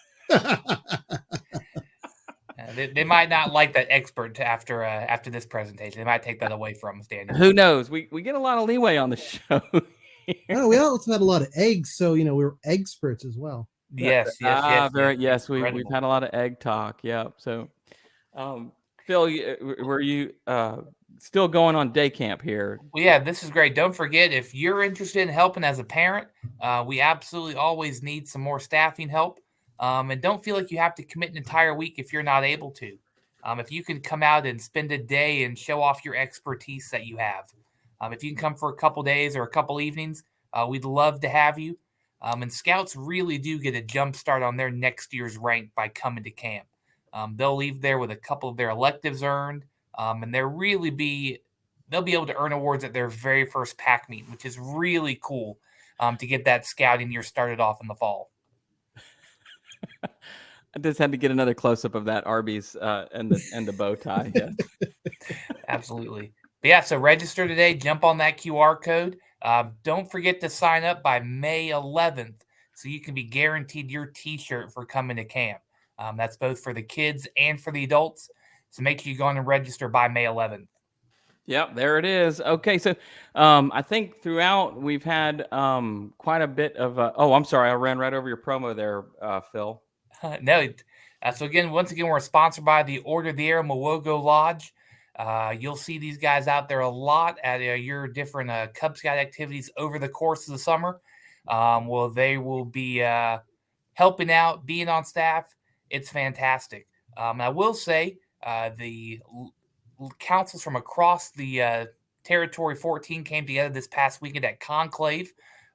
They might not like that expert after this presentation. They might take that away from us, Daniel. Who knows? We get a lot of leeway on the show. Oh, we also had a lot of eggs, so we're experts as well. Yes. We've had a lot of egg talk. Yeah. So, Phil, were you still going on day camp here? Well, yeah, this is great. Don't forget, if you're interested in helping as a parent, we absolutely always need some more staffing help. And don't feel like you have to commit an entire week if you're not able to. If you can come out and spend a day and show off your expertise that you have. If you can come for a couple days or a couple evenings, we'd love to have you. And Scouts really do get a jump start on their next year's rank by coming to camp. They'll leave there with a couple of their electives earned, and they'll be able to earn awards at their very first pack meet, which is really cool to get that scouting year started off in the fall. I just had to get another close up of that Arby's and the bow tie. Yeah. Absolutely. But yeah, so register today. Jump on that QR code. Don't forget to sign up by May 11th so you can be guaranteed your T-shirt for coming to camp. That's both for the kids and for the adults. So make sure you go on and register by May 11th. Yep, there it is. Okay, so I think throughout we've had quite a bit of. I'm sorry, I ran right over your promo there, Phil. No, so once again, we're sponsored by the Order of the Arrow Mowogo Lodge. You'll see these guys out there a lot at your different Cub Scout activities over the course of the summer. They will be helping out, being on staff. It's fantastic. I will say the councils from across the Territory 14 came together this past weekend at Conclave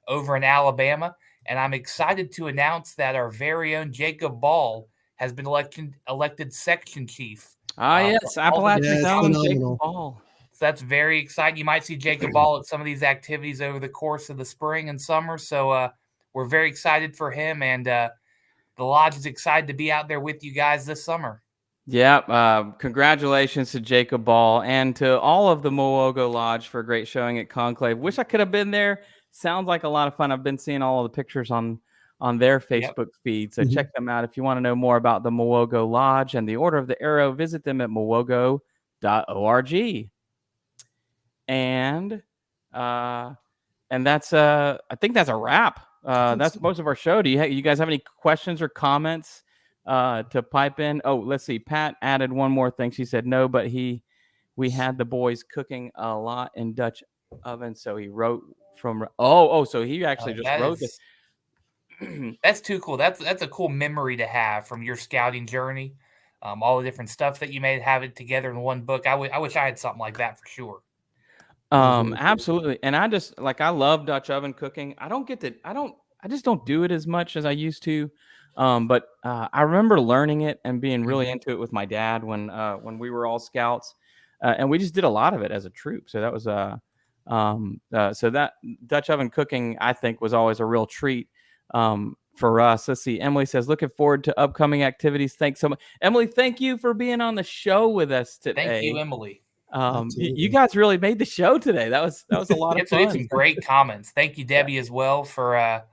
over in Alabama, and I'm excited to announce that our very own Jacob Ball has been elected section chief. Yes, Appalachian Jacob Ball. So that's very exciting. You might see Jacob Ball at some of these activities over the course of the spring and summer. So we're very excited for him, and the Lodge is excited to be out there with you guys this summer. Yeah, congratulations to Jacob Ball and to all of the Mowogo Lodge for a great showing at Conclave. Wish I could have been there. Sounds like a lot of fun. I've been seeing all of the pictures on their Facebook feed. So check them out. If you want to know more about the Mowogo Lodge and the Order of the Arrow, visit them at mowogo.org. And that's I think that's a wrap. That's most of our show. Do you guys have any questions or comments to pipe in? Oh, let's see. Pat added one more thing. She said no, but we had the boys cooking a lot in Dutch oven, so he wrote from. So he actually just wrote this. That's too cool. That's a cool memory to have from your scouting journey. All the different stuff that you made, have it together in one book. I wish I had something like that for sure. Absolutely. And I love Dutch oven cooking. I just don't do it as much as I used to. But I remember learning it and being really into it with my dad when we were all scouts, and we just did a lot of it as a troop. So that was So that Dutch oven cooking, I think, was always a real treat for us. Let's see. Emily says, looking forward to upcoming activities. Thanks so much. Emily, thank you for being on the show with us today. Thank you, Emily. You guys really made the show today. That was a lot of fun. We had some great comments. Thank you, Debbie, as well for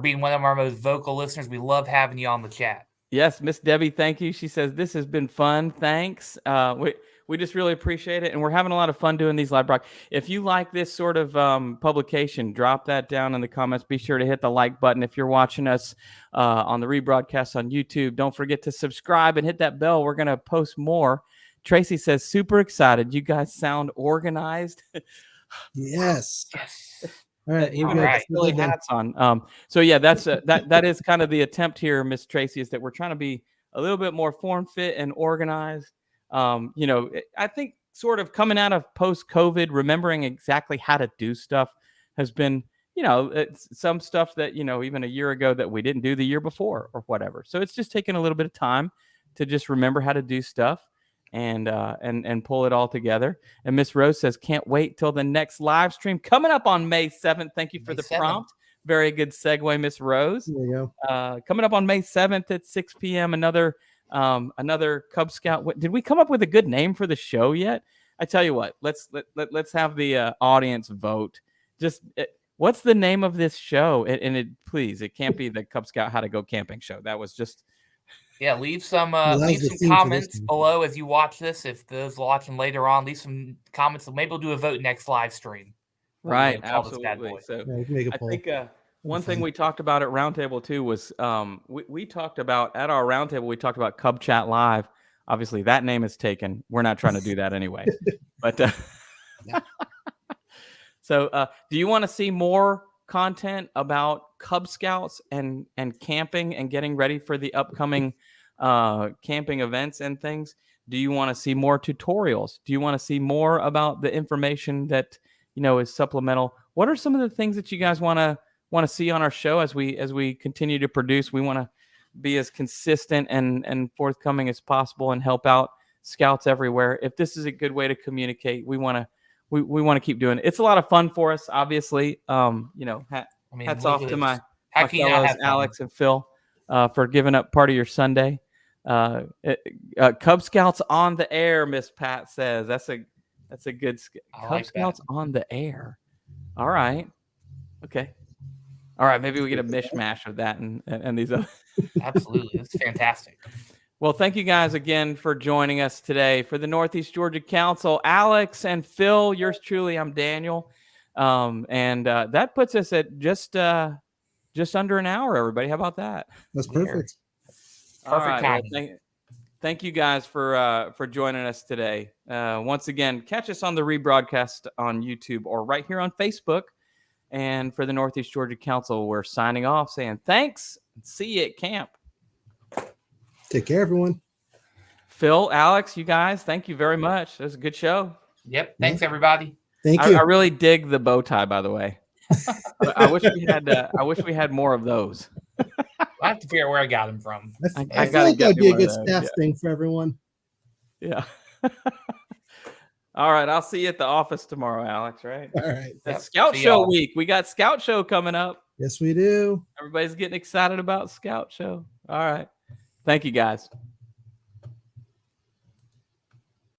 being one of our most vocal listeners. We love having you on the chat. Yes, Miss Debbie, thank you. She says, this has been fun. Thanks. We just really appreciate it. And we're having a lot of fun doing these live broadcasts. If you like this sort of publication, drop that down in the comments. Be sure to hit the like button. If you're watching us on the rebroadcast on YouTube, don't forget to subscribe and hit that bell. We're going to post more. Tracy says, super excited. You guys sound organized. Yes. Yes. All right. All right. Really hats on. So yeah, that's that is kind of the attempt here, Miss Tracy, is that we're trying to be a little bit more form fit and organized. I think sort of coming out of post-COVID, remembering exactly how to do stuff has been, it's some stuff that, even a year ago that we didn't do the year before or whatever. So it's just taking a little bit of time to just remember how to do stuff and pull it all together. And Miss Rose says, can't wait till the next live stream coming up on May 7th. Thank you for the prompt. Very good segue, Miss Rose. There you go. Coming up on May 7th at 6 p.m. Another Cub Scout. Did we come up with a good name for the show yet? I tell you what, let's have the audience vote. What's the name of this show? Please, it can't be the Cub Scout How to Go Camping show. That was just. Yeah, leave some comments below as you watch this. If those watching later on, leave some comments. Maybe we'll do a vote next live stream. Right, absolutely. So I think one thing we talked about at Roundtable too was we talked about at our Roundtable, we talked about Cub Chat Live. Obviously, that name is taken. We're not trying to do that anyway. But so, do you want to see more content about Cub Scouts and camping and getting ready for the upcoming camping events and things? Do you want to see more tutorials? Do you want to see more about the information that is supplemental? What are some of the things that you guys want to see on our show as we continue to produce? We want to be as consistent and forthcoming as possible and help out scouts everywhere. If this is a good way to communicate, we want to keep doing it. It's a lot of fun for us, obviously. Hats off to my fellows, Alex and Phil, for giving up part of your Sunday. Cub Scouts on the air, Miss Pat says. That's a good Cub Scouts on the air. All right. Okay. All right. Maybe we get a mishmash of that and these other. Absolutely. That's fantastic. Well, thank you guys again for joining us today for the Northeast Georgia Council. Alex and Phil, yours truly, I'm Daniel. And that puts us at just under an hour, everybody. How about that? That's perfect. Perfect time. Well, thank you guys for joining us today. Once again, catch us on the rebroadcast on YouTube or right here on Facebook. And for the Northeast Georgia Council, we're signing off saying thanks. See you at camp. Take care, everyone. Phil, Alex, you guys, thank you very much. It was a good show. Yep. Thanks, everybody. Thank you. I really dig the bow tie, by the way. I wish we had more of those. I have to figure out where I got them from. I feel like that would be a good staff thing for everyone. Yeah. All right. I'll see you at the office tomorrow, Alex, right? All right. That's Scout Show week. We got Scout Show coming up. Yes, we do. Everybody's getting excited about Scout Show. All right. Thank you, guys.